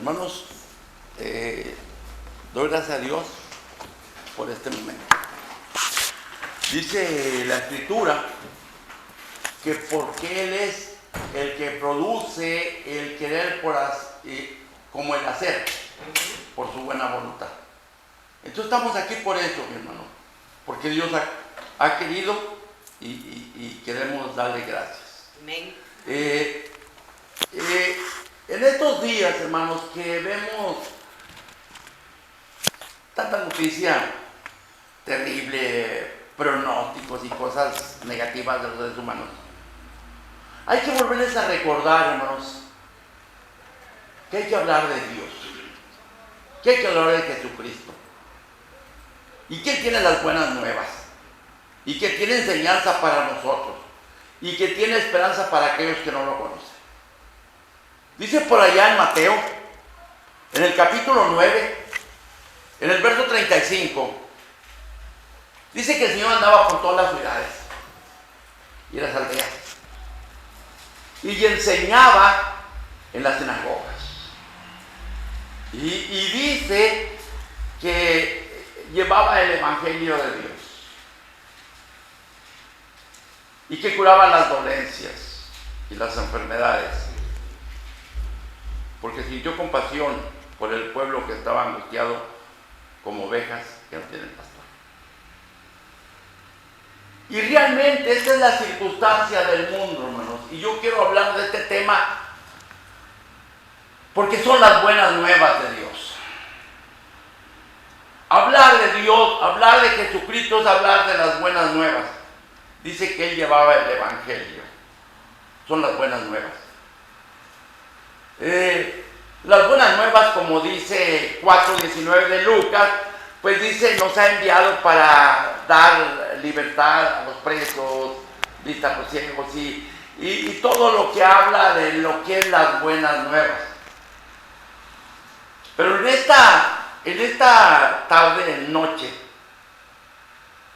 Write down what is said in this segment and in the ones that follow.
Hermanos, doy gracias a Dios por este momento. Dice la Escritura que porque Él es el que produce el querer como el hacer, por su buena voluntad. Entonces estamos aquí por eso, mi hermano, porque Dios ha querido y queremos darle gracias. Amén. En estos días, hermanos, que vemos tanta noticia terrible, pronósticos y cosas negativas de los seres humanos, hay que volverles a recordar, hermanos, que hay que hablar de Dios, que hay que hablar de Jesucristo, y que Él tiene las buenas nuevas, y que tiene enseñanza para nosotros, y que tiene esperanza para aquellos que no lo conocen. Dice por allá en Mateo, en el capítulo 9, en el verso 35, dice que el Señor andaba por todas las ciudades y las aldeas, y enseñaba en las sinagogas. Y dice que llevaba el evangelio de Dios y que curaba las dolencias y las enfermedades, porque sintió compasión por el pueblo que estaba angustiado como ovejas que no tienen pastor. Y realmente esta es la circunstancia del mundo, hermanos, y yo quiero hablar de este tema porque son las buenas nuevas de Dios. Hablar de Dios, hablar de Jesucristo es hablar de las buenas nuevas. Dice que Él llevaba el evangelio. Son las buenas nuevas. Las buenas nuevas, como dice 4:19 de Lucas, pues dice, nos ha enviado para dar libertad a los presos, vista a los ciegos y todo lo que habla de lo que es las buenas nuevas. Pero en esta tarde, noche,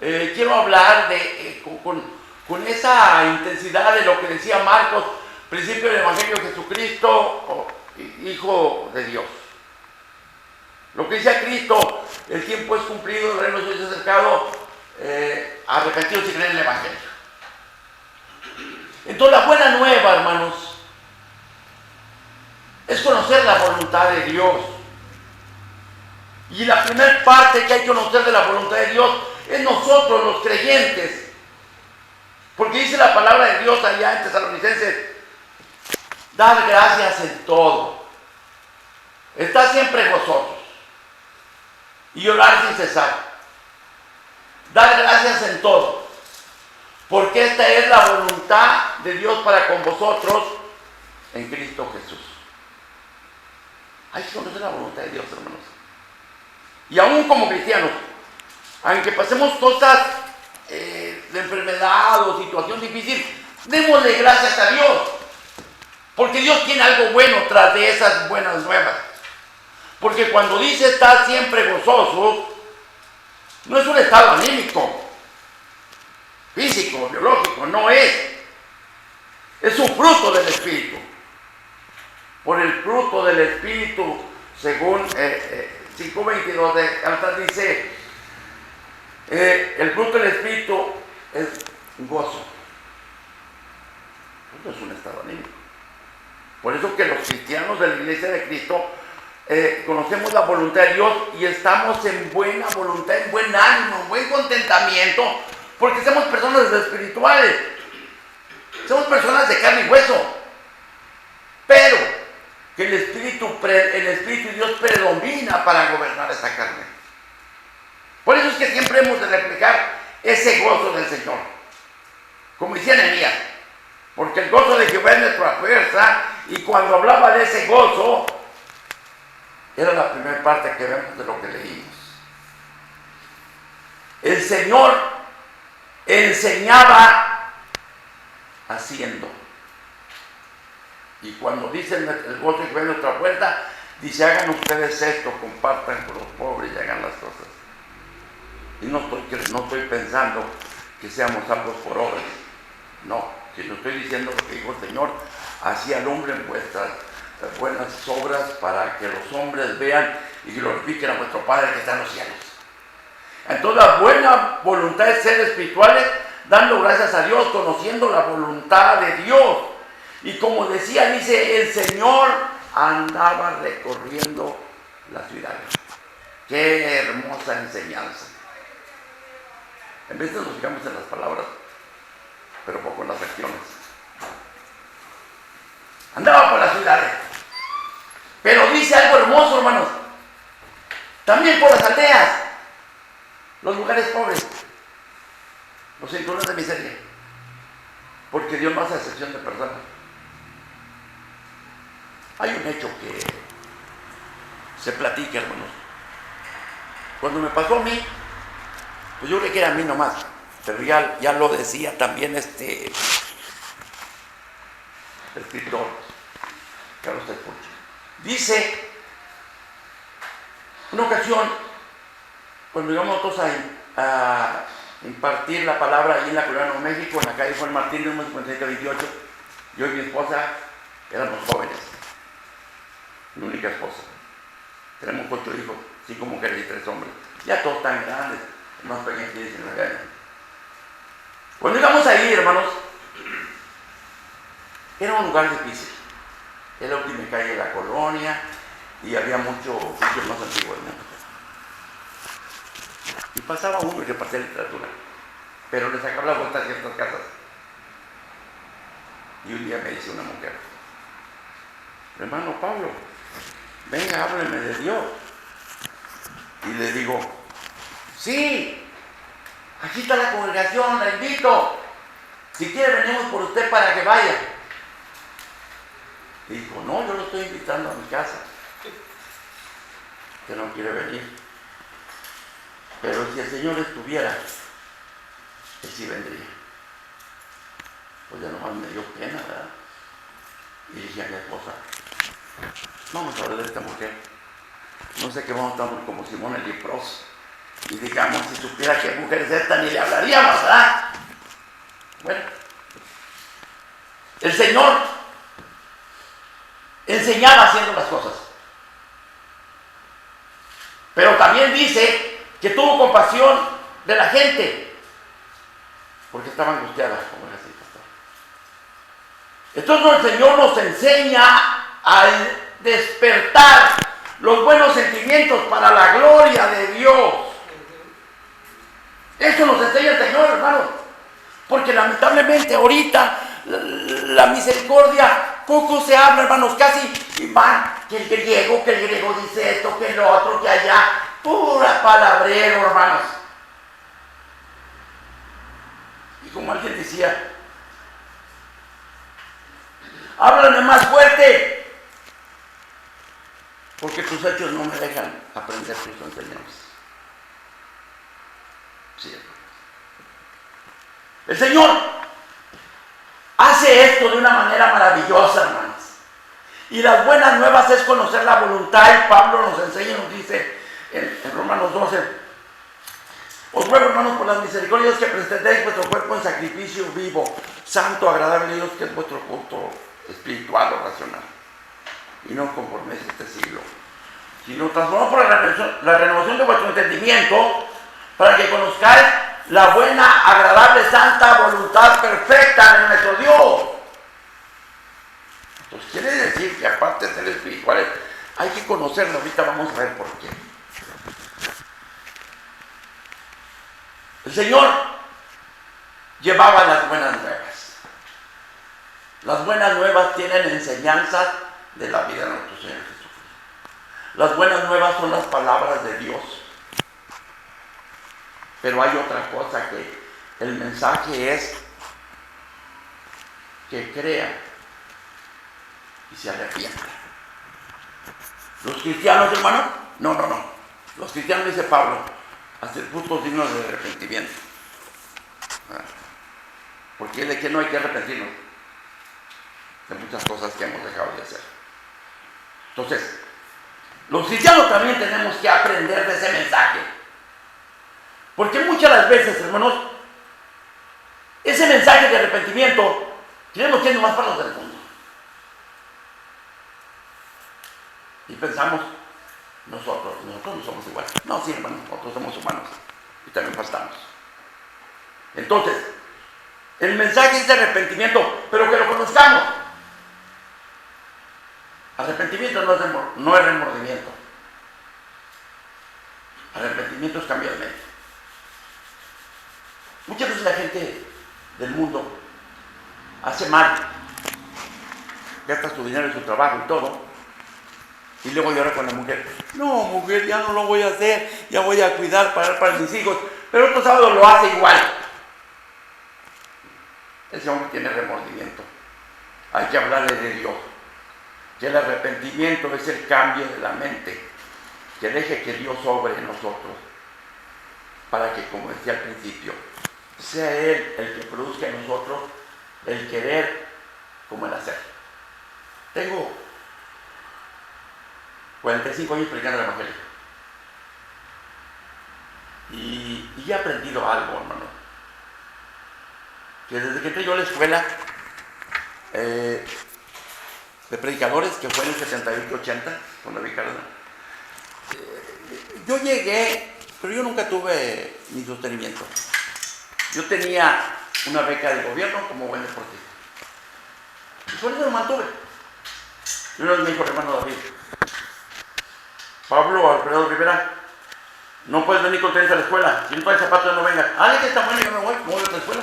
quiero hablar con esa intensidad de lo que decía Marcos, principio del Evangelio de Jesucristo, Hijo de Dios. Lo que decía Cristo, el tiempo es cumplido, el reino de Dios es acercado, arrepentidos y creen en el Evangelio. Entonces la buena nueva, hermanos, es conocer la voluntad de Dios. Y la primera parte que hay que conocer de la voluntad de Dios es nosotros los creyentes. Porque dice la palabra de Dios allá en Tesalonicenses, dar gracias en todo, estar siempre gozosos y orar sin cesar. Dar gracias en todo, porque esta es la voluntad de Dios para con vosotros en Cristo Jesús. Hay que conocer la voluntad de Dios, hermanos. Y aún como cristianos, aunque pasemos cosas de enfermedad o situación difícil, démosle gracias a Dios, porque Dios tiene algo bueno tras de esas buenas nuevas. Porque cuando dice estar siempre gozoso, no es un estado anímico, físico, biológico, no es. Es un fruto del Espíritu. Por el fruto del Espíritu, según 5:22 de Gálatas dice, el fruto del Espíritu es gozo. No es un estado anímico. Por eso que los cristianos de la Iglesia de Cristo conocemos la voluntad de Dios y estamos en buena voluntad, en buen ánimo, en buen contentamiento, porque somos personas espirituales, somos personas de carne y hueso, pero que el Espíritu de Dios predomina para gobernar esa carne. Por eso es que siempre hemos de reflejar ese gozo del Señor, como decía Nehemías, porque el gozo de Jehová es nuestra fuerza, y cuando hablaba de ese gozo, era la primera parte que vemos de lo que leímos. El Señor enseñaba haciendo. Y cuando dice el gozo de Jehová es nuestra fuerza, dice, hagan ustedes esto, compartan con los pobres y hagan las cosas. Y no estoy pensando que seamos salvos por obras. No, sino estoy diciendo lo que dijo el Señor, así alumbren vuestras nuestras buenas obras para que los hombres vean y glorifiquen a vuestro Padre que está en los cielos. Entonces la buena voluntad es ser espirituales, dando gracias a Dios, conociendo la voluntad de Dios. Y como decía, dice, el Señor andaba recorriendo la ciudad. Qué hermosa enseñanza. En vez de nos fijamos en las palabras, pero poco en las acciones. Andaba por las ciudades. Pero dice algo hermoso, hermanos. También por las aldeas, los lugares pobres, los cinturones de miseria. Porque Dios no hace excepción de personas. Hay un hecho que se platica, hermanos. Cuando me pasó a mí, pues yo creí que era a mí nomás, pero ya lo decía también escritor, Carlos Telpuch. Dice, una ocasión, cuando íbamos todos a impartir la palabra allí en la Colonia Nuevo México, en la calle Juan Martín, número 5728, yo y mi esposa éramos jóvenes, mi única esposa. Tenemos 8 hijos, 5 mujeres y 3 hombres. Ya todos están grandes, más pequeños que 19 años. Cuando íbamos ahí, hermanos, era un lugar difícil. Era la última calle de la colonia y había muchos sitios más antiguos del mundo. Y pasaba uno y repartía literatura, pero le sacaba la vuelta a ciertas casas. Y un día me dice una mujer, hermano Pablo, venga, hábleme de Dios. Y le digo, sí, aquí está la congregación, la invito. Si quiere venimos por usted para que vaya. Y dijo, no, yo lo estoy invitando a mi casa. Que no quiere venir. Pero si el Señor estuviera, él sí vendría. Pues ya nomás me dio pena, ¿verdad? Y dije a mi esposa, vamos a hablar de esta mujer. No sé qué vamos a estar como Simón el leproso. Y digamos, si supiera qué mujer es esta, ni le hablaríamos, ¿verdad? Bueno, el Señor enseñaba haciendo las cosas. Pero también dice que tuvo compasión de la gente, porque estaba angustiada, como era así, pastor. Entonces el Señor nos enseña a despertar los buenos sentimientos para la gloria de Dios. Eso nos enseña el Señor, hermanos, porque lamentablemente ahorita la misericordia poco se habla, hermanos, casi van que el griego dice esto, que el otro, que allá, pura palabrero, hermanos. Y como alguien decía, háblame más fuerte, porque tus hechos no me dejan aprender tus enseñanzas. Sí. El Señor hace esto de una manera maravillosa, hermanos. Y las buenas nuevas es conocer la voluntad, y Pablo nos enseña, nos dice en Romanos 12, os ruego, hermanos, por las misericordias que presentéis vuestro cuerpo en sacrificio vivo, santo, agradable a Dios, que es vuestro culto espiritual o racional. Y no conforméis este siglo, sino transformados por la renovación de vuestro entendimiento, para que conozcáis la buena, agradable, santa voluntad perfecta de nuestro Dios. Entonces quiere decir que aparte de ser espirituales, hay que conocerlo. Ahorita vamos a ver por qué. El Señor llevaba las buenas nuevas. Las buenas nuevas tienen enseñanzas de la vida de nuestro Señor Jesucristo. Las buenas nuevas son las palabras de Dios. Pero hay otra cosa, que el mensaje es que crea y se arrepienta. Los cristianos, hermano, no. Los cristianos, dice Pablo, hacen frutos dignos de arrepentimiento. Porque de que no hay que arrepentirnos de muchas cosas que hemos dejado de hacer. Entonces, los cristianos también tenemos que aprender de ese mensaje. Porque muchas de las veces, hermanos, ese mensaje de arrepentimiento creemos que es nomás para los del mundo. Y pensamos, nosotros no somos iguales. No, sí, hermanos, nosotros somos humanos y también faltamos. Entonces, el mensaje es de arrepentimiento, pero que lo conozcamos. Arrepentimiento no es remordimiento. Arrepentimiento es cambio de mente. Muchas veces la gente del mundo hace mal, gasta su dinero en su trabajo y todo, y luego llora con la mujer. No, mujer, ya no lo voy a hacer, ya voy a cuidar para mis hijos, pero otro sábado lo hace igual. Ese hombre tiene remordimiento. Hay que hablarle de Dios, que el arrepentimiento es el cambio de la mente, que deje que Dios obre en nosotros, para que, como decía al principio, sea Él el que produzca en nosotros el querer como el hacer. Tengo 45 años predicando el Evangelio y he aprendido algo, hermano, que desde que entré yo a la escuela de predicadores, que fue en el 78-80 con David Cárdenas, yo llegué, pero yo nunca tuve mi sostenimiento. Yo tenía una beca del gobierno como buen deportista. Y por eso lo mantuve. Y uno me dijo, hermano David, Pablo Alfredo Rivera, no puedes venir con tenis a la escuela. Si no traes zapatos, no vengas. Ah, que está bueno, yo me voy a otra escuela.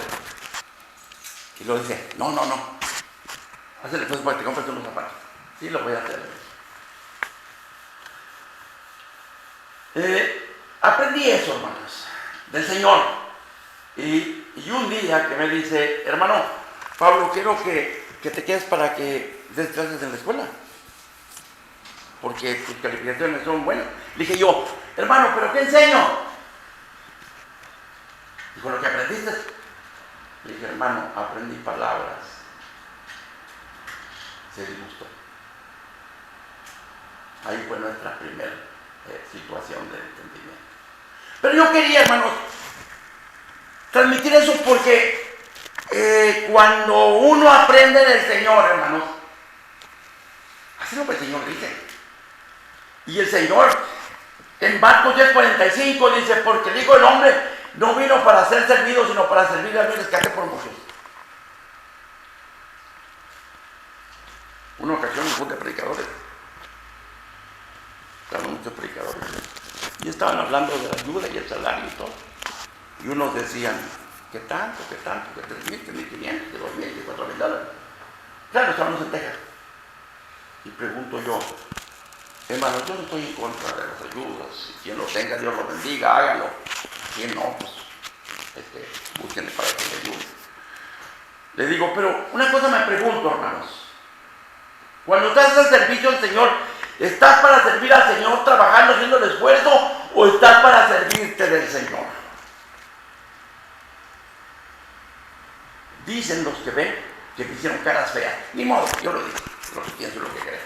Y luego dice, no. Hazle pues para que te compres unos zapatos. Sí, lo voy a hacer. Aprendí eso, hermanos, del Señor. Y un día que me dice, hermano, Pablo, quiero que te quedes para que des clases en la escuela, porque tus calificaciones son buenas. Le dije yo, hermano, ¿pero qué enseño? Dijo, lo que aprendiste. Le dije, hermano, aprendí palabras. Se disgustó. Ahí fue nuestra primera situación de entendimiento. Pero yo quería, hermanos, transmitir eso porque cuando uno aprende del Señor, hermanos, así lo que el Señor dice. Y el Señor en Marcos 10:45 dice, porque el Hijo del Hombre no vino para ser servido, sino para servir a Dios y rescate por muchos. Una ocasión un grupo de predicadores, estaban muchos predicadores, y estaban hablando de la ayuda y el salario y todo. Y unos decían, ¿qué tanto? ¿Qué 3,000, 3,500, que 2,000, que 4,000 dólares? Claro, estábamos en Texas. Y pregunto yo, hermano, yo no estoy en contra de las ayudas. Si quien lo tenga, Dios lo bendiga, hágalo. Quien no, pues, búsquenle para que le ayude. Le digo, pero una cosa me pregunto, hermanos. Cuando estás al servicio del Señor, ¿estás para servir al Señor trabajando, haciendo el esfuerzo, o estás para servirte del Señor? Dicen los que ven que me hicieron caras feas. Ni modo, yo lo digo, lo que pienso y lo que creo.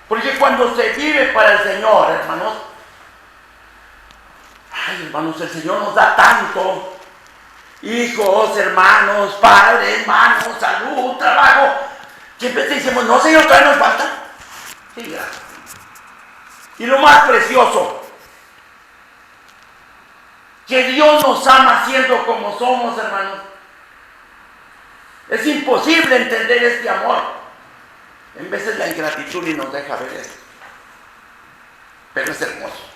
Porque cuando se vive para el Señor, hermanos, ay, hermanos, el Señor nos da tanto. Hijos, hermanos, padres, hermanos, salud, trabajo, que a veces decimos, no, Señor, todavía nos falta. Sí, gracias. Y lo más precioso, que Dios nos ama siendo como somos, hermanos. Es imposible entender este amor. En veces la ingratitud ni nos deja ver esto. Pero es hermoso.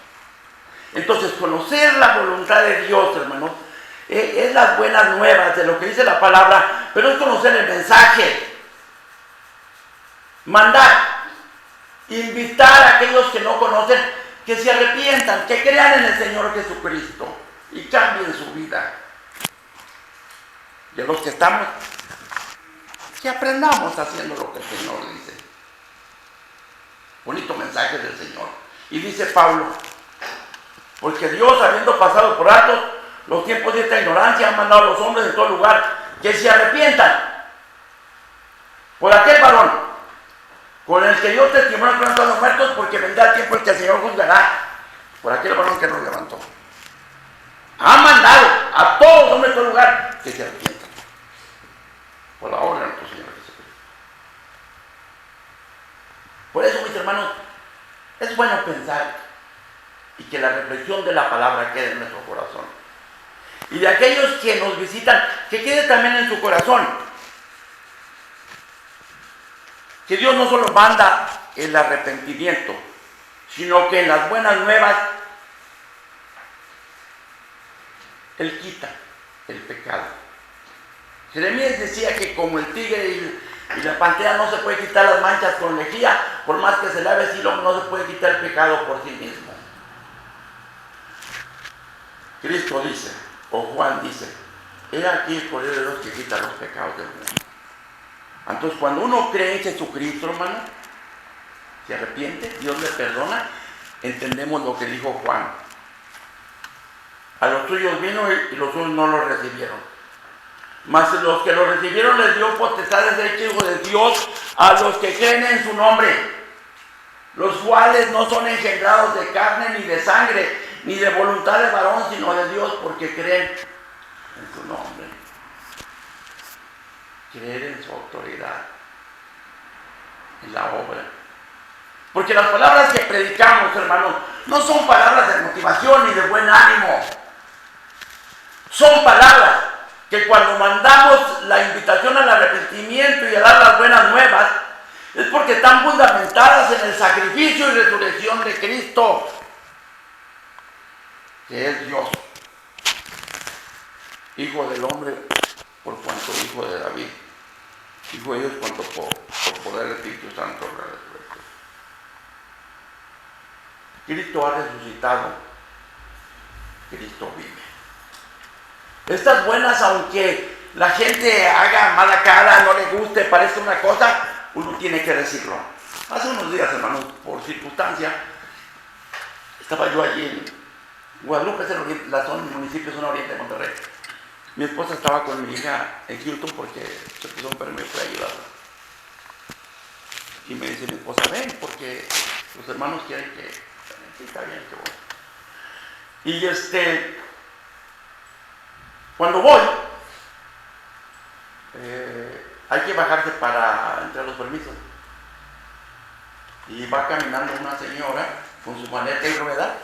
Entonces, conocer la voluntad de Dios, hermanos, es las buenas nuevas de lo que dice la palabra, pero es conocer el mensaje. Mandar, invitar a aquellos que no conocen, que se arrepientan, que crean en el Señor Jesucristo y cambien su vida. Y a los que estamos, que aprendamos haciendo lo que el Señor dice. Bonito mensaje del Señor. Y dice Pablo, porque Dios, habiendo pasado por alto los tiempos de esta ignorancia, ha mandado a los hombres de todo lugar que se arrepientan por aquel varón con el que dio testimonio contra los muertos, porque vendrá el tiempo en que el Señor juzgará por aquel varón que nos levantó. Ha mandado a todos los hombres de todo lugar que se arrepientan por la obra de nuestro Señor Jesucristo. Por eso, mis hermanos, es bueno pensar y que la reflexión de la palabra quede en nuestro corazón. Y de aquellos que nos visitan, que quede también en su corazón. Que Dios no solo manda el arrepentimiento, sino que en las buenas nuevas Él quita el pecado. Jeremías decía que como el tigre y la pantera no se puede quitar las manchas con lejía, por más que se lave así, no se puede quitar el pecado por sí mismo. Cristo dice, o Juan dice, he aquí el Cordero de Dios que quita los pecados del mundo. Entonces, cuando uno cree en Jesucristo, hermano, se arrepiente, Dios le perdona, entendemos lo que dijo Juan. A los suyos vino y los suyos no lo recibieron. Mas los que lo recibieron les dio potestad de ser hijos de Dios a los que creen en su nombre, los cuales no son engendrados de carne ni de sangre, ni de voluntad de varón, sino de Dios, porque creen en su nombre. Creer en su autoridad, en la obra. Porque las palabras que predicamos, hermanos, no son palabras de motivación ni de buen ánimo. Son palabras que cuando mandamos la invitación al arrepentimiento y a dar las buenas nuevas, es porque están fundamentadas en el sacrificio y resurrección de Cristo, que es Dios, Hijo del hombre, por cuanto Hijo de David, Hijo de Dios, cuanto por poder del Espíritu Santo resucitó. Cristo ha resucitado, Cristo vive. Estas buenas, aunque la gente haga mala cara, no le guste, parezca una cosa, uno tiene que decirlo. Hace unos días, hermanos, por circunstancia, estaba yo allí en Guadalupe, es el municipio zona oriente de Monterrey. Mi esposa estaba con mi hija en Houston porque se puso enferma y fue a ayudarla. Y me dice mi esposa, ven, porque los hermanos quieren que... Sí, está bien, que voy. Y cuando voy, hay que bajarse para entrar a los permisos. Y va caminando una señora con su maleta y rueda.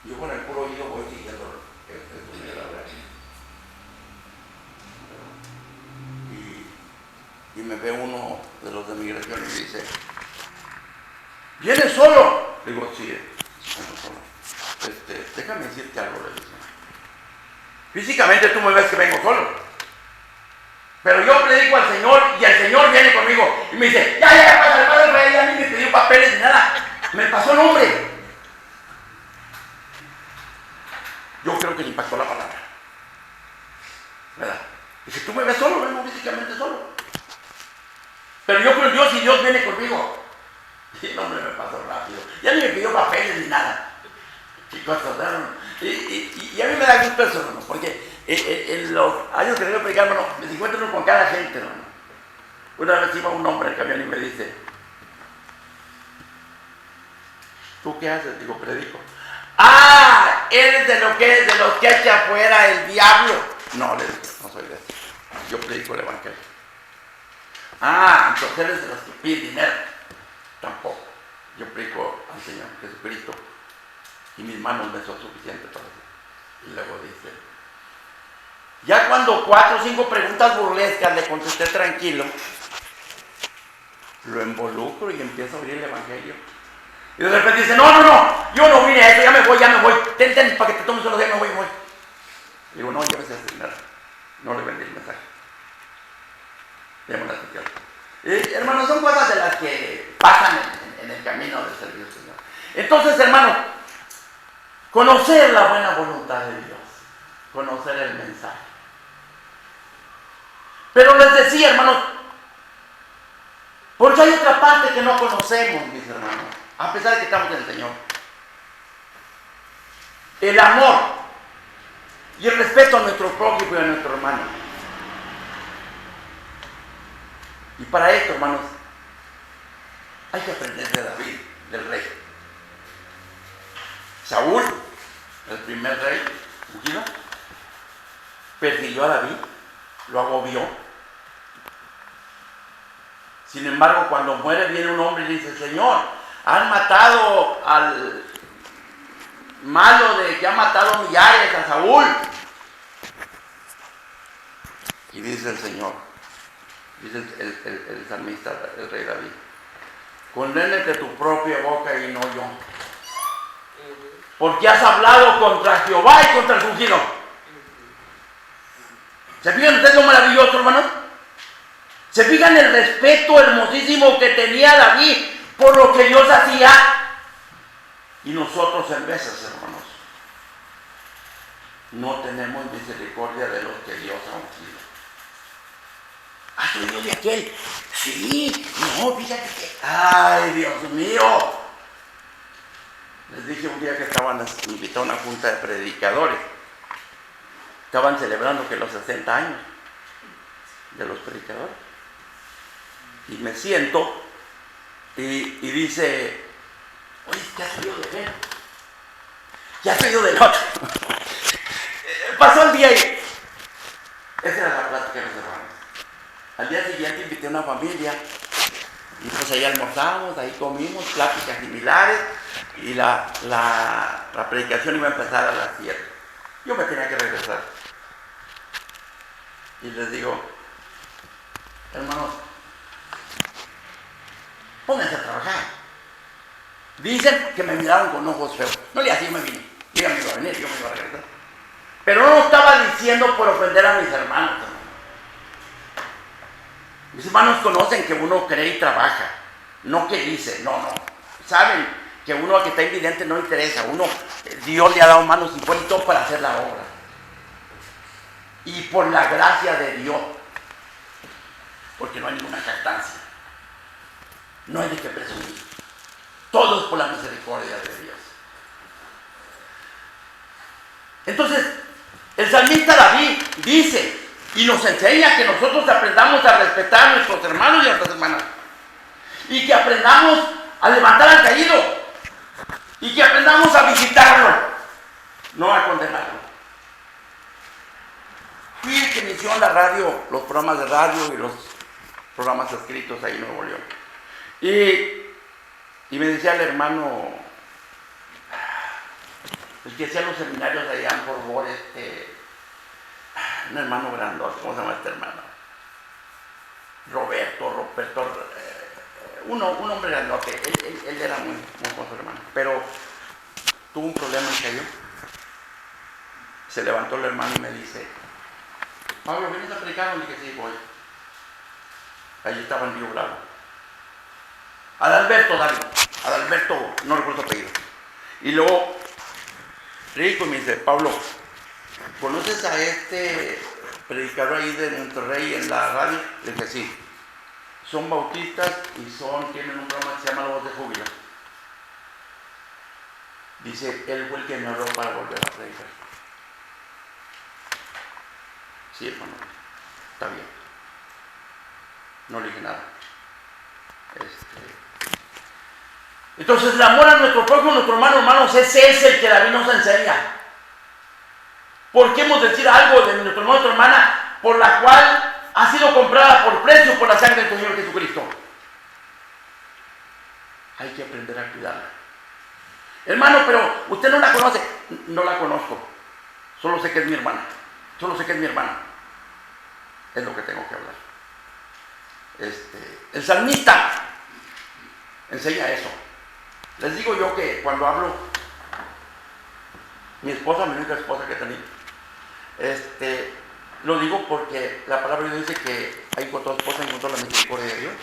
Yo con el puro oído voy siguiendo el túnel. Y me ve uno de los de migración y me dice, ¿vienes solo? Le digo, sí, vengo solo. Déjame decirte algo, le dice. Físicamente tú me ves que vengo solo. Pero yo predico al Señor y el Señor viene conmigo. Y me dice, ya, padre, ya ni me pidió papeles ni nada. Me pasó el nombre. Yo creo que le impactó la palabra. ¿Verdad? Dice, tú me ves solo, vengo físicamente solo. Pero yo creo en Dios y Dios viene conmigo. Y el hombre me pasó rápido. Ya ni me pidió papeles ni nada. Chicos, y a mí me da gusto eso, hermano, porque en los años que tengo predicando, me encuentro con cada gente, hermano. Una vez iba un hombre en el camión y me dice, ¿tú qué haces? Digo, predico. ¡Ah! ¿Eres de los que echa afuera el diablo? No, le digo, no soy de eso. Yo predico el evangelio. Ah, entonces eres de los que piden dinero. Tampoco. Yo predico al Señor Jesucristo y mis manos me son suficientes para eso. Y luego dice, ya cuando 4 o 5 preguntas burlescas le contesté tranquilo, lo involucro y empiezo a abrir el evangelio. Y de repente dice, no, yo no vine a esto, ya me voy, ten, para que te tomes unos días, me voy. Le digo, no, llévese ese dinero. No le vendí el mensaje. Démosle atención. Hermanos, son cosas de las que pasan en el camino del servicio del Señor. Entonces, hermanos, conocer la buena voluntad de Dios, conocer el mensaje. Pero les decía, hermanos, porque hay otra parte que no conocemos, mis hermanos, a pesar de que estamos en el Señor. El amor y el respeto a nuestro prójimo y a nuestro hermano. Y para esto, hermanos, hay que aprender de David, del rey. Saúl, el primer rey, ungido, persiguió a David, lo agobió. Sin embargo, cuando muere viene un hombre y dice, Señor, han matado al malo de que ha matado millares, a Saúl. Y dice el Señor, dice el salmista, el rey David, condénate tu propia boca y no yo. Porque has hablado contra Jehová y contra el ungido. ¿Se fijan ustedes lo maravilloso, hermanos? ¿Se fijan el respeto hermosísimo que tenía David por lo que Dios hacía? Y nosotros en veces, hermanos, no tenemos misericordia de los que Dios ha ungido. ¿Has oído de aquel? Sí, no, fíjate que... ¡Ay, Dios mío! Les dije un día que estaban invitados a una junta de predicadores. Estaban celebrando que los 60 años de los predicadores. Y me siento y dice, oye, ¿qué has oído de él? ¿Qué has oído del otro? Pasó el día y... Esa era la plática de los hermanos. Al día siguiente invité a una familia y pues ahí almorzamos, ahí comimos, pláticas similares y la predicación iba a empezar a las 7. Yo me tenía que regresar. Y les digo, hermanos, pónganse a trabajar. Dicen que me miraron con ojos feos. No le hacía, yo me vine. Yo me iba a venir, yo me iba a regresar. Pero no lo estaba diciendo por ofender a mis hermanos, hermano. Mis hermanos conocen que uno cree y trabaja, no que dice, no. Saben que uno que está invidente no interesa, Dios le ha dado manos y fuerza para hacer la obra. Y por la gracia de Dios, porque no hay ninguna jactancia, no hay de qué presumir. Todo es por la misericordia de Dios. Entonces, el salmista David dice y nos enseña que nosotros aprendamos a respetar a nuestros hermanos y a nuestras hermanas. Y que aprendamos a levantar al caído. Y que aprendamos a visitarlo, no a condenarlo. Fui el que inició en la radio, los programas de radio y los programas escritos ahí en Nuevo León. Y me decía el hermano, el que hacía los seminarios allá en Fort Worth, un hermano grandote, ¿cómo se llama este hermano? Roberto, un hombre grandote, él era muy buen hermano, pero tuvo un problema y cayó. Se levantó el hermano y me dice, Pablo, ¿vienes a predicar? Le dije, sí, voy. Allí estaba en Río Bravo. Adalberto, no recuerdo su apellido. Y luego, rico, y me dice, Pablo, ¿conoces a este predicador ahí de Monterrey en la radio? Le dije, sí. Son bautistas y tienen un programa que se llama La Voz de Júbilo. Dice, él fue el que me habló para volver a predicar. Sí, hermano, está bien. No le dije nada. Entonces, el amor a nuestro prójimo, nuestro hermano, hermanos, ese es el que David nos enseña. ¿Por qué hemos de decir algo de nuestro hermano, nuestra hermana, por la cual ha sido comprada por precio por la sangre del Señor Jesucristo? Hay que aprender a cuidarla. Hermano, pero usted no la conoce. No la conozco. Solo sé que es mi hermana. Es lo que tengo que hablar. El salmista enseña eso. Les digo yo que cuando hablo, mi única esposa que tenía, lo digo porque la palabra de Dios dice que ahí encontró esposa, encontró la misericordia de Dios.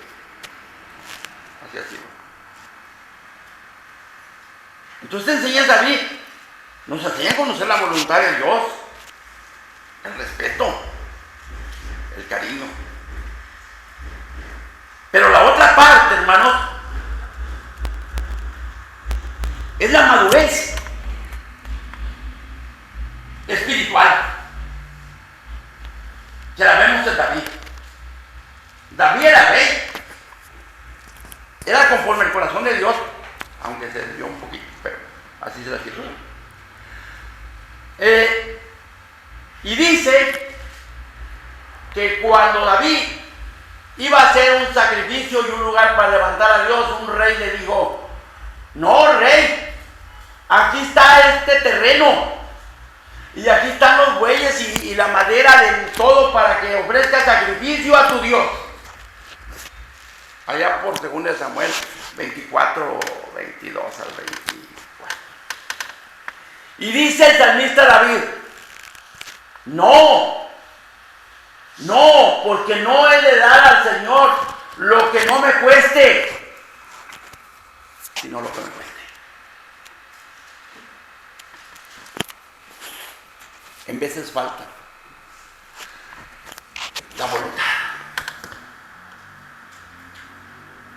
Así ha sido. Entonces enseña David, nos enseña a conocer la voluntad de Dios, el respeto, el cariño. Pero la otra parte, hermanos, es la madurez espiritual. Que la vemos en David. David era rey. Era conforme el corazón de Dios, aunque se desvió un poquito, pero así se la escritura. Y dice que cuando David iba a ser un sacrificio y un lugar para levantar a Dios, un rey le dijo, no, rey, aquí está este terreno y aquí están los bueyes y la madera de todo para que ofrezca sacrificio a tu Dios. Allá por 2 Samuel 24, 22 al 24. Y dice el salmista David, no, porque no he de dar al Señor lo que no me cueste, sino lo que me cueste. En veces falta la voluntad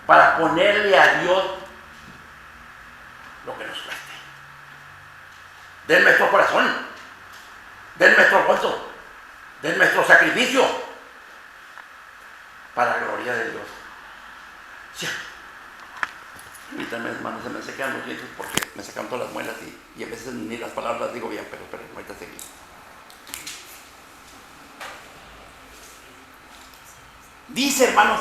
para ponerle a Dios lo que nos cueste. De nuestro corazón, de nuestro gozo, de nuestro sacrificio, para la gloria de Dios. Sí. Y también, hermanos, se me secan los dientes porque me sacan todas las muelas y a veces ni las palabras digo bien, pero ahorita seguimos. Dice, hermanos,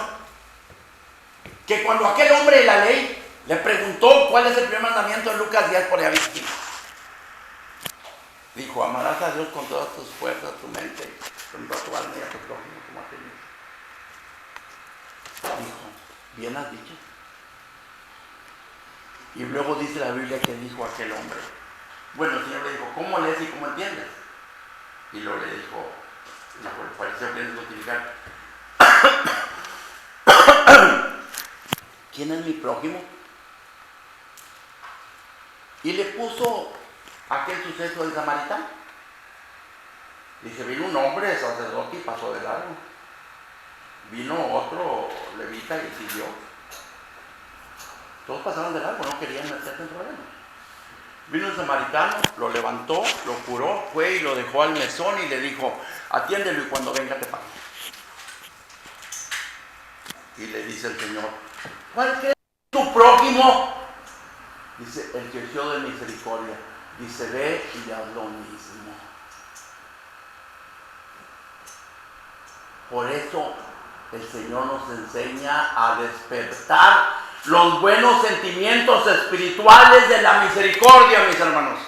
que cuando aquel hombre de la ley le preguntó cuál es el primer mandamiento en Lucas 10 por ahí, dijo, amarás a Dios con todas tus fuerzas, tu mente, con toda tu alma y a tu prójimo como a ti mismo. Dijo, bien has dicho. Y luego dice la Biblia que dijo aquel hombre. Bueno, el Señor le dijo, ¿cómo lees y cómo entiendes? Y luego le dijo, el fariseo quiere justificar. ¿Quién es mi prójimo? Y le puso aquel suceso del samaritano. Dice, vino un hombre sacerdote y pasó de largo. Vino otro levita y siguió. Todos pasaron de largo, no querían meterse en problemas. Vino el samaritano, lo levantó, lo curó, fue y lo dejó al mesón y le dijo, atiéndelo y cuando venga te pago. Y le dice el Señor, ¿cuál es tu prójimo? Dice, el que dio de misericordia. Dice, ve y haz lo mismo. Por eso el Señor nos enseña a despertar los buenos sentimientos espirituales de la misericordia, mis hermanos.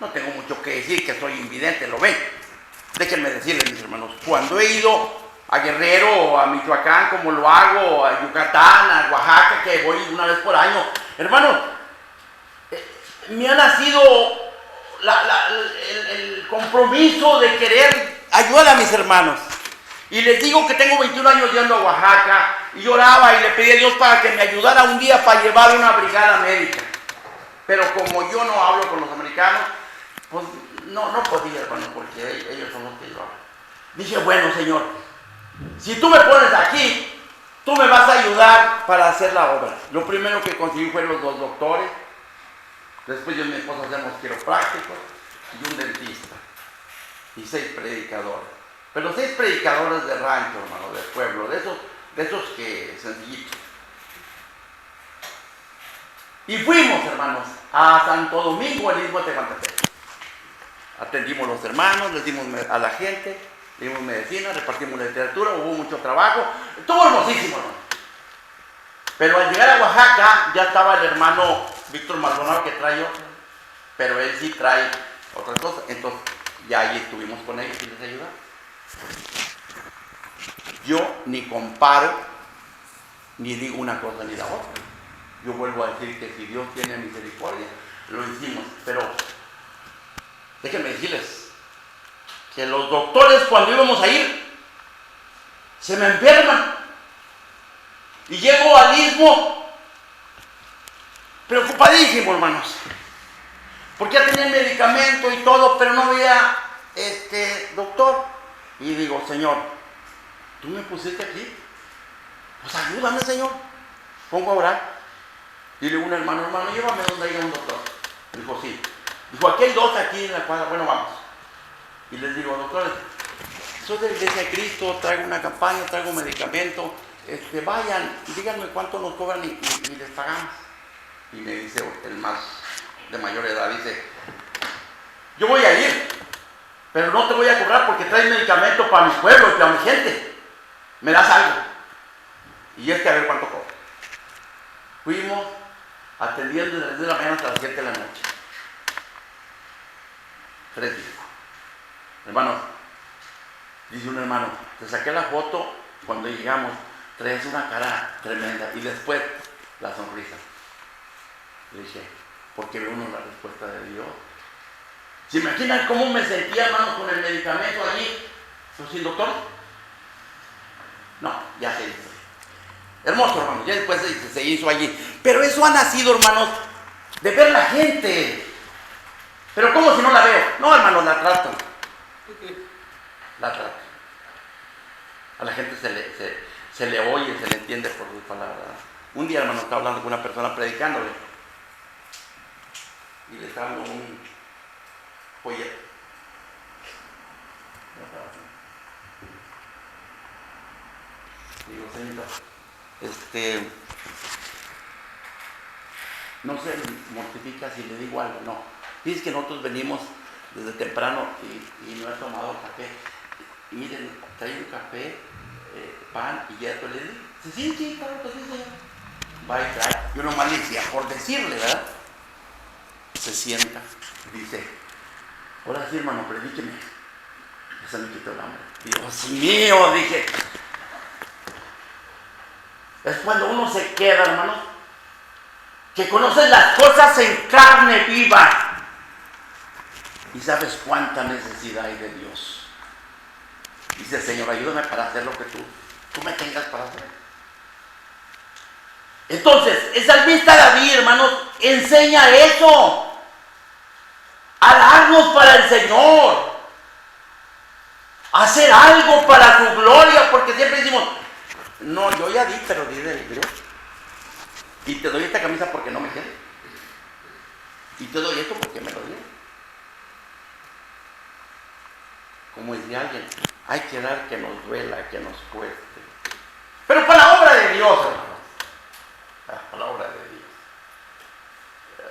No tengo mucho que decir, que soy invidente, lo ven. Déjenme decirles, mis hermanos, cuando he ido a Guerrero, a Michoacán, como lo hago, a Yucatán, a Oaxaca, que voy una vez por año, hermanos, me ha nacido el compromiso de querer ayudar a mis hermanos. Y les digo que tengo 21 años yendo a Oaxaca y lloraba y le pedí a Dios para que me ayudara un día para llevar una brigada médica. Pero como yo no hablo con los americanos, pues no podía, hermano, porque ellos son los que yo hablo. Dije, bueno, Señor, si tú me pones aquí, tú me vas a ayudar para hacer la obra. Lo primero que conseguí fueron los 2 doctores. Después yo y mi esposa hacemos quiroprácticos y un dentista. Y 6 predicadores. Pero 6 predicadores de rancho, hermano, de pueblo, de esos que sencillitos. Y fuimos, hermanos, a Santo Domingo, el Istmo de Tehuantepec. Atendimos a los hermanos, les dimos a la gente, le dimos medicina, repartimos literatura, hubo mucho trabajo. Estuvo hermosísimo, hermano. Pero al llegar a Oaxaca, ya estaba el hermano Víctor Maldonado, que trae otro, pero él sí trae otras cosas. Entonces, ya ahí estuvimos con ellos y les ayudamos. Yo ni comparo, ni digo una cosa ni la otra. Yo vuelvo a decir que si Dios tiene misericordia, lo hicimos. Pero déjenme decirles que los doctores, cuando íbamos a ir, se me enferman. Y llego al Istmo preocupadísimo, hermanos. Porque ya tenía el medicamento y todo, pero no había doctor. Y digo, Señor, ¿tú me pusiste aquí? Pues ayúdame, Señor. Pongo a orar. Y le digo a un hermano, llévame donde haya un doctor. Dijo, sí. Dijo, aquí hay 2 aquí en la cuadra. Bueno, vamos. Y les digo, doctores, soy de la Iglesia de Cristo, traigo una campaña, traigo medicamento. Vayan, díganme cuánto nos cobran y les pagamos. Y me dice el más de mayor edad, dice, yo voy a ir, pero no te voy a cobrar porque traes medicamento para mi pueblo y para mi gente. ¿Me das algo? Y a ver cuánto cobra. Fuimos atendiendo desde las 10 de la mañana hasta las 7 de la noche. 3 días. Hermano, dice un hermano, te saqué la foto cuando llegamos, traes una cara tremenda y después la sonrisa. Le dije, porque ve uno la respuesta de Dios. ¿Se imaginan cómo me sentía, hermano, con el medicamento allí? ¿Pues sin doctor? No, ya se hizo. Hermoso, hermano, ya después se hizo allí. Pero eso ha nacido, hermanos, de ver la gente. Pero ¿cómo si no la veo? No, hermano, la trato. La trato. A la gente se le oye, se le entiende por sus palabras. Un día, hermano, estaba hablando con una persona predicándole. Y le estaba dando un folleto. Digo, señorita, no se mortifica si le digo algo, no. Dice que nosotros venimos desde temprano y no he tomado café. Y miren, trae un café, pan y ya le digo, sí, claro que sí, señor. Va y trae. Yo nomás le decía, por decirle, ¿verdad? Se sienta, dice, ahora sí, hermano, predíqueme. Esa me quitó el hambre. Dios mío, dije. Es cuando uno se queda, hermano, que conoces las cosas en carne viva y sabes cuánta necesidad hay de Dios. Dice, Señor, ayúdame para hacer lo que tú me tengas para hacer. Entonces, el salmista David, hermanos, enseña eso. A darnos para el Señor. Hacer algo para su gloria, porque siempre decimos, no, yo ya di, pero di de libre. Y te doy esta camisa porque no me queda. Y te doy esto porque me lo dio. Como decía alguien, hay que dar que nos duela, que nos cueste. Pero para la obra de Dios, hermano. Para la obra de Dios.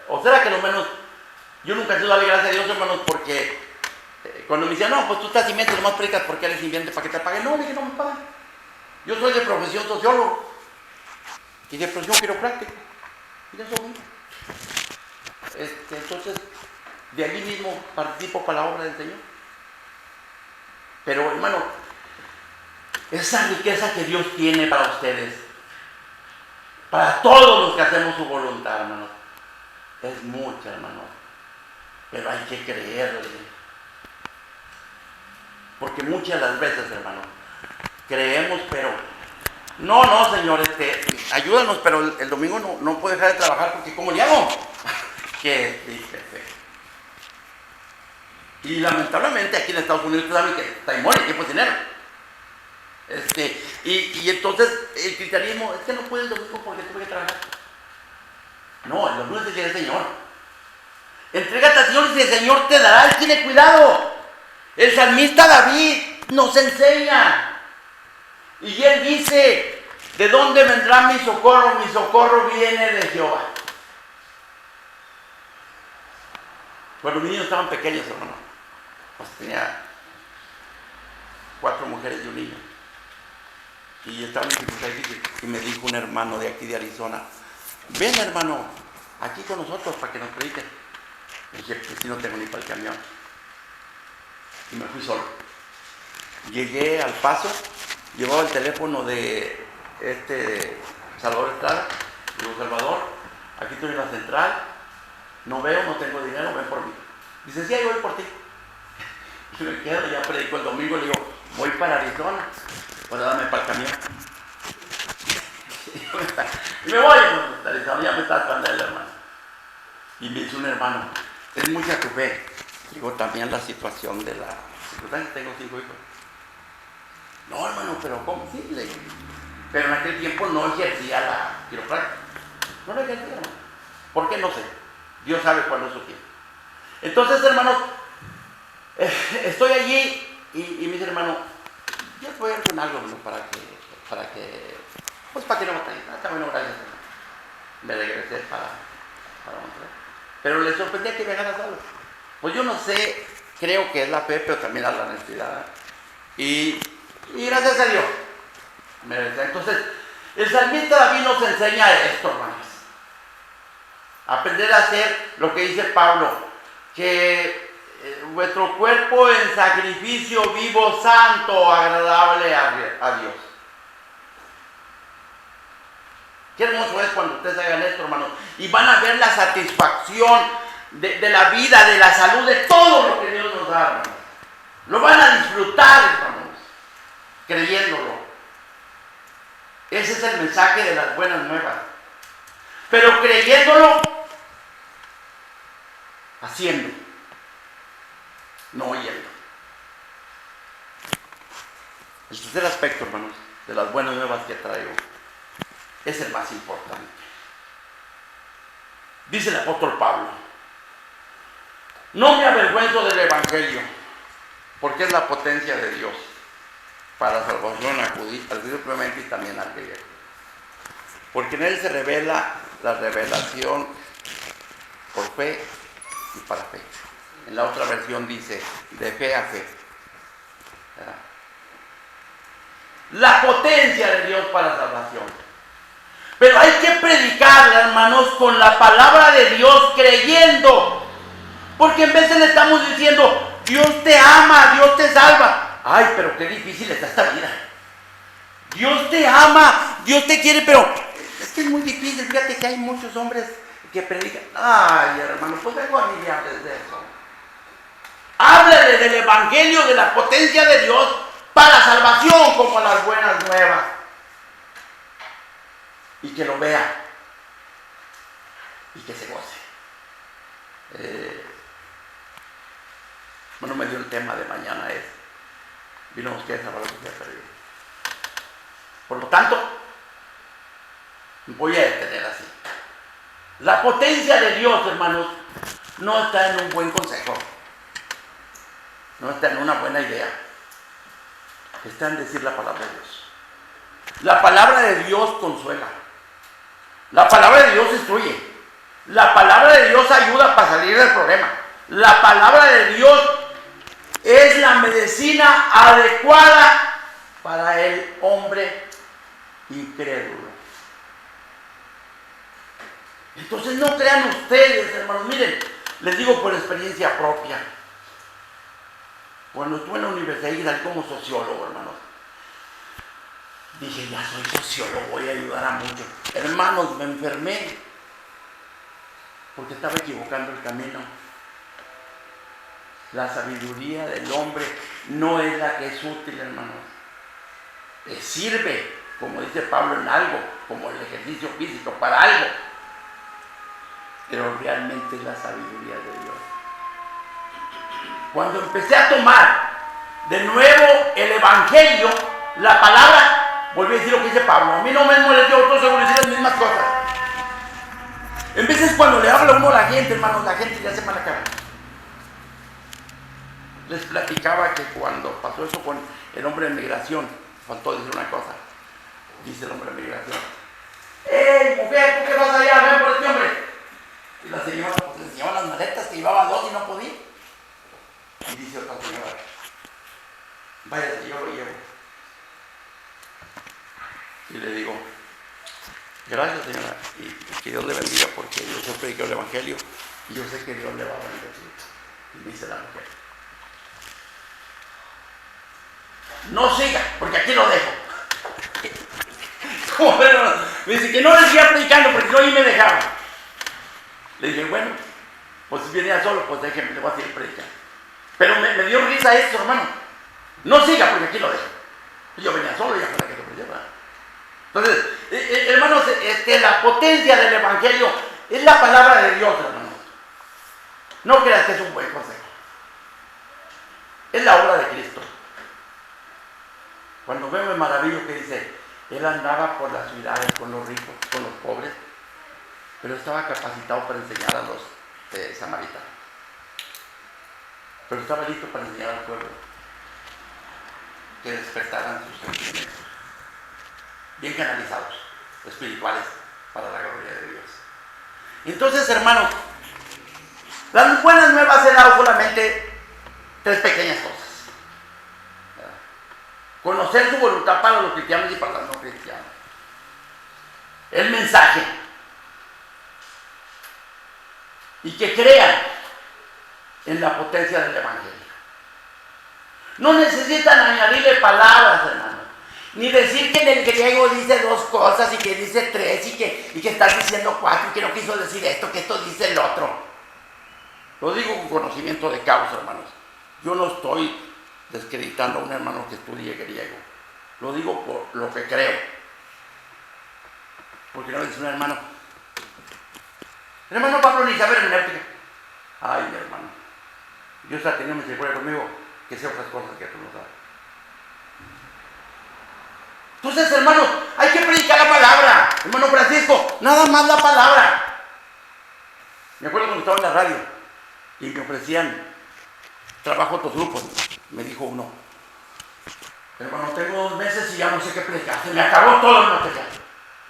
O será que lo menos, yo nunca he sido darle gracias a Dios, hermanos, porque cuando me decían, no, pues tú estás invente, nomás predicas porque eres inviente para que te paguen. No, dije, no me pagan. Yo soy de profesión sociólogo y de profesión quiropráctico. Y de eso mismo. Entonces, de allí mismo participo para la obra del Señor. Pero, hermano, esa riqueza que Dios tiene para ustedes, para todos los que hacemos su voluntad, hermano, es mucha, hermano. Pero hay que creerle. Porque muchas de las veces, hermano, creemos, pero no, Señor, ayúdanos, pero el domingo no puedo dejar de trabajar porque ¿cómo le hago? ¿Qué dice fe? Y lamentablemente aquí en Estados Unidos tú sabes que time money, tiempo es dinero. Y entonces el cristianismo es que no puede el domingo porque tuve que trabajar. No, el domingo es el día del Señor. Entrégate al Señor y el Señor te dará, Él tiene cuidado. El salmista David nos enseña. Y él dice, ¿de dónde vendrá mi socorro? Mi socorro viene de Jehová. Cuando mis niños estaban pequeños, hermano, pues tenía 4 mujeres y un niño. Y estaba en dificultad y me dijo un hermano de aquí de Arizona, ven hermano, aquí con nosotros para que nos prediquen. Le dije, pues si no tengo ni para el camión. Y me fui solo. Llegué al Paso, llevaba el teléfono de Salvador Estrada, digo, Salvador, aquí estoy en la central, no veo, no tengo dinero, ven por mí. Dice, sí, ahí voy por ti. Y me quedo, ya predico el domingo, le digo, voy para Arizona, para darme para el camión. Y me voy, a Arizona, ya me está esperando el hermano. Y me dice un hermano, es mucha tu fe. Digo, también la situación de la circunstancia, tengo 5 hijos. No, hermano, pero ¿cómo? Sí, le digo. Pero en aquel tiempo no ejercía la quiropráctica. No la ejercía, hermano. ¿Por qué? No sé. Dios sabe cuándo es su tiempo. Entonces, hermanos, estoy allí y me dice, hermano, yo te voy a dar con algo, hermano, para que no batalles. Está bueno, gracias, hermano. Me regresé para Monterrey. Pero le sorprendía que viajara solo. Pues yo no sé creo que es la fe, pero también es la honestidad. Y gracias a Dios. Entonces, el salmista David nos enseña esto, hermanos. Aprender a hacer lo que dice Pablo, que vuestro cuerpo en sacrificio vivo, santo, agradable a Dios. Qué hermoso es cuando ustedes hagan esto, hermanos. Y van a ver la satisfacción de la vida, de la salud, de todo lo que Dios nos da, hermanos. Lo van a disfrutar, hermanos, creyéndolo. Ese es el mensaje de las buenas nuevas. Pero creyéndolo, haciendo, no oyendo. El tercer aspecto, hermanos, de las buenas nuevas que traigo es el más importante. Dice el apóstol Pablo: no me avergüenzo del evangelio, porque es la potencia de Dios para salvación al judío simplemente y también al griego. Porque en él se revela la revelación por fe y para fe. En la otra versión dice de fe a fe. ¿Verdad? La potencia de Dios para salvación. Pero hay que predicarla, hermanos, con la palabra de Dios, creyendo. Porque en veces le estamos diciendo: Dios te ama, Dios te salva. Ay, pero qué difícil está esta vida. Dios te ama, Dios te quiere, pero es que es muy difícil. Fíjate que hay muchos hombres que predican. Ay, hermano, pues vengo a mí y hables de eso. Háblale del evangelio, de la potencia de Dios para salvación, como las buenas nuevas. Y que lo vea. Y que se goce. Bueno, me dio el tema de mañana es: vino usted a salvar lo que se ha perdido. Por lo tanto, voy a detener así. La potencia de Dios, hermanos, no está en un buen consejo. No está en una buena idea. Está en decir la palabra de Dios. La palabra de Dios consuela. La palabra de Dios instruye. La palabra de Dios ayuda para salir del problema. La palabra de Dios es la medicina adecuada para el hombre incrédulo. Entonces no crean ustedes, hermanos. Miren, les digo por experiencia propia. Cuando estuve en la universidad y salí como sociólogo, hermanos, dije: ya soy sociólogo, voy a ayudar a muchos. Hermanos, me enfermé porque estaba equivocando el camino. La sabiduría del hombre no es la que es útil, hermanos. Sirve, como dice Pablo, en algo, como el ejercicio físico, para algo. Pero realmente es la sabiduría de Dios. Cuando empecé a tomar de nuevo el evangelio, la palabra, volví a decir lo que dice Pablo: a mí no me molestó otro seguro decir las mismas cosas. En veces cuando le habla uno a la gente, hermanos, la gente le hace mala cara. Les platicaba que cuando pasó eso con el hombre de migración, faltó decir una cosa. Dice el hombre de migración: ¡Ey, mujer, tú qué vas allá! ¡Ven por este hombre! Y la señora pues le enseñaba las maletas, que llevaba dos y no podía. Y dice otra señora: váyase, yo lo llevo. Y le digo: gracias, señora, y que Dios le bendiga, porque yo soy predicador del evangelio y yo sé que Dios le va a bendecir. Y me dice la mujer: no siga, porque aquí lo dejo. ¿Cómo? Me dice que no le siga predicando porque yo ahí me dejaba. Le dije: bueno, pues si venía solo, pues déjeme, le voy a seguir predicando. Pero me dio risa esto, hermano. No siga, porque aquí lo dejo. Yo venía solo y ya para que lo predicara. Entonces, hermanos, la potencia del evangelio es la palabra de Dios, hermanos. No creas que es un buen consejo. Es la obra de Cristo. Cuando veo el maravillo que dice: él andaba por las ciudades con los ricos, con los pobres, pero estaba capacitado para enseñar a los samaritanos. Pero estaba listo para enseñar al pueblo que despertaran sus sentimientos, bien canalizados, espirituales, para la gloria de Dios. Entonces, hermanos, las buenas nuevas he dado solamente tres pequeñas cosas. Conocer su voluntad para los cristianos y para los no cristianos. El mensaje. Y que crean en la potencia del Evangelio. No necesitan añadirle palabras, hermano. Ni decir que en el griego dice dos cosas y que dice tres y que está diciendo cuatro y que no quiso decir esto, que esto dice el otro. Lo digo con conocimiento de causa, hermanos. Yo no estoy descreditando a un hermano que estudie griego. Lo digo por lo que creo. Porque no dice un hermano. El hermano Pablo ni sabe hermenéutica. Ay, mi hermano. Dios ha tenido misericordia conmigo, que sé otras cosas que tú no sabes. Entonces, hermano, hay que predicar la palabra. Hermano Francisco, nada más la palabra. Me acuerdo cuando estaba en la radio y me ofrecían trabajo a otros grupos. Me dijo uno, hermano, tengo 2 meses y ya no sé qué predicar. Se me acabó todo el material.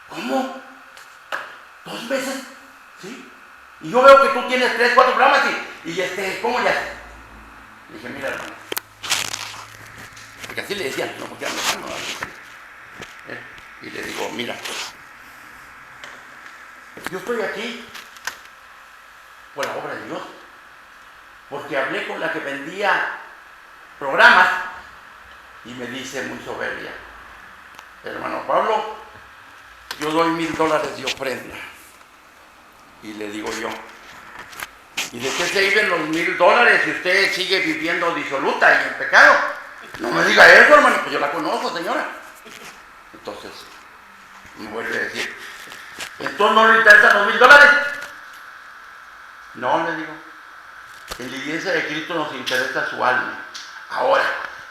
¿Cómo? 2 meses, ¿sí? Y yo veo que tú tienes 3, 4 programas ¿cómo le haces? Le dije, mira, hermano. Porque así le decían, no, porque era hermano. Y le digo, mira, yo estoy aquí por la obra de Dios. Porque hablé con la que vendía programas y me dice muy soberbia, hermano Pablo, yo doy $1,000 de ofrenda. Y le digo yo, ¿y de qué se viven los $1,000 si usted sigue viviendo disoluta y en pecado? No me diga eso, hermano, pues yo la conozco, señora. Entonces, me vuelve a decir, ¿entonces no le interesan los $1,000? No, le digo, en la iglesia de Cristo nos interesa su alma. Ahora,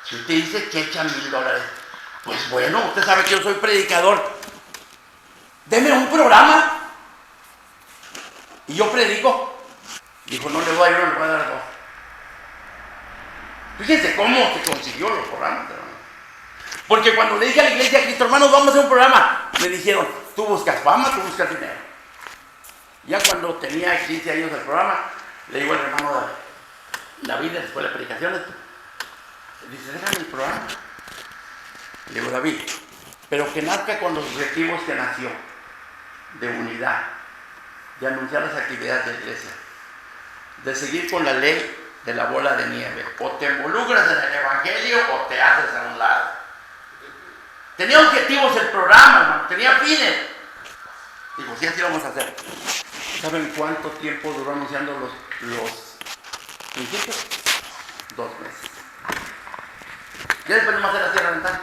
si usted dice que echa $1,000, pues bueno, usted sabe que yo soy predicador. Deme un programa y yo predico. Dijo, no le voy a dar uno, le voy a dar 2. Fíjense cómo se consiguió los programas, hermano. Porque cuando le dije a la iglesia de Cristo, hermanos, vamos a hacer un programa, me dijeron, tú buscas fama, tú buscas dinero. Ya cuando tenía 15 años del programa, le digo al hermano David, después de las predicaciones, dice, déjame el programa. Le digo, David, pero que nazca con los objetivos que nació, de unidad, de anunciar las actividades de la iglesia, de seguir con la ley de la bola de nieve. O te involucras en el evangelio o te haces a un lado. Tenía objetivos el programa, hermano, tenía fines. Digo, sí, así lo vamos a hacer. ¿Saben cuánto tiempo duró anunciando los principios? 2 meses. Ya después nomás era Tierra Ventana.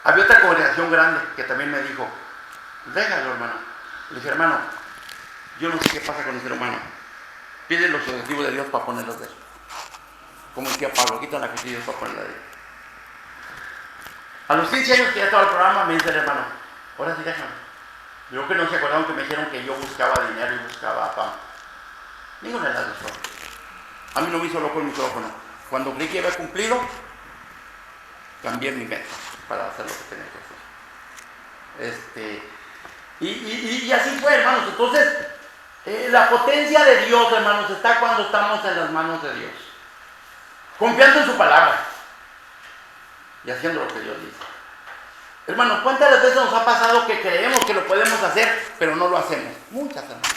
Había otra congregación grande que también me dijo, déjalo, hermano. Le dije, hermano, yo no sé qué pasa con el ser humano. Pide los objetivos de Dios para ponerlos de él. Como decía Pablo, quita la justicia de Dios para ponerla de él. A los 15 años que ya estaba el programa, me dice el hermano, ahora sí déjame. Yo que no se acordaron que me dijeron que yo buscaba dinero y buscaba fama. Ninguna de las dos cosas. A mí no me hizo loco el micrófono. Cuando creí que había cumplido, cambié mi meta para hacer lo que tenía que hacer. Y así fue, hermanos. Entonces, la potencia de Dios, hermanos, está cuando estamos en las manos de Dios. Confiando en su palabra. Y haciendo lo que Dios dice. Hermanos, ¿cuántas veces nos ha pasado que creemos que lo podemos hacer, pero no lo hacemos? Muchas, hermanos.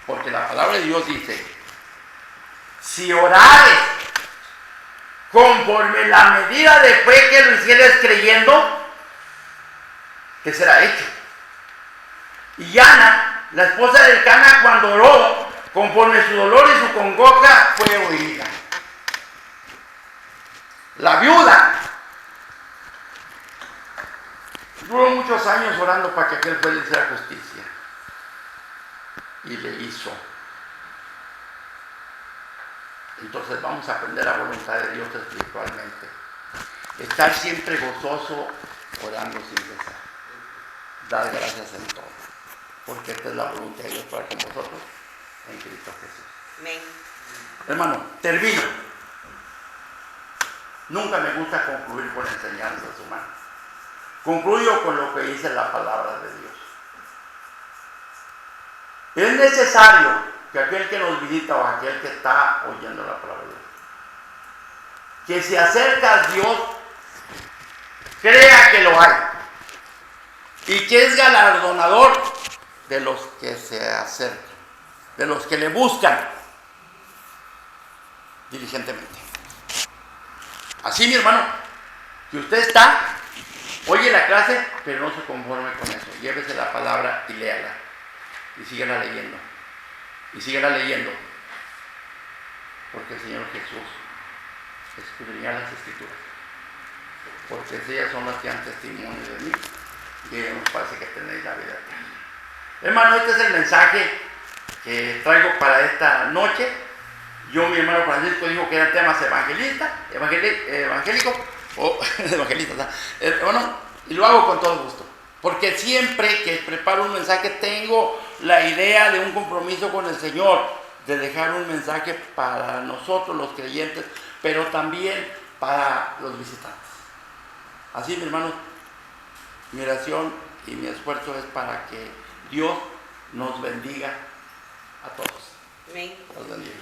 Porque la palabra de Dios dice, si orares conforme la medida de fe que lo hicieres creyendo, ¿qué será hecho? Y Ana, la esposa del Cana, cuando oró, conforme su dolor y su congoja, fue oída. La viuda duró muchos años orando para que aquel juez le hiciera justicia. Y le hizo. Entonces vamos a aprender la voluntad de Dios espiritualmente. Estar siempre gozoso, orando sin cesar. Dar gracias en todo. Porque esta es la voluntad de Dios para con vosotros en Cristo Jesús. Amén. Hermano, termino. Nunca me gusta concluir con enseñanzas humanas. Concluyo con lo que dice la palabra de Dios. Es necesario que aquel que nos visita o aquel que está oyendo la palabra de Dios que se acerca a Dios, crea que lo hay y que es galardonador de los que se acercan, de los que le buscan diligentemente. Así, mi hermano, que usted está, oye la clase, pero no se conforme con eso. Llévese la palabra y léala. Y síguela leyendo. Y síguela leyendo. Porque el Señor Jesús escudriña las Escrituras. Porque ellas son las que dan testimonio de mí. Y ellos nos parece que tenéis la vida eterna. Hermano, este es el mensaje que traigo para esta noche. Yo, mi hermano Francisco dijo que eran temas evangélicos, o evangelistas, bueno, y lo hago con todo gusto. Porque siempre que preparo un mensaje tengo la idea de un compromiso con el Señor, de dejar un mensaje para nosotros los creyentes, pero también para los visitantes. Así, mi hermano, mi oración y mi esfuerzo es para que Dios nos bendiga a todos. Amén. Los bendiga.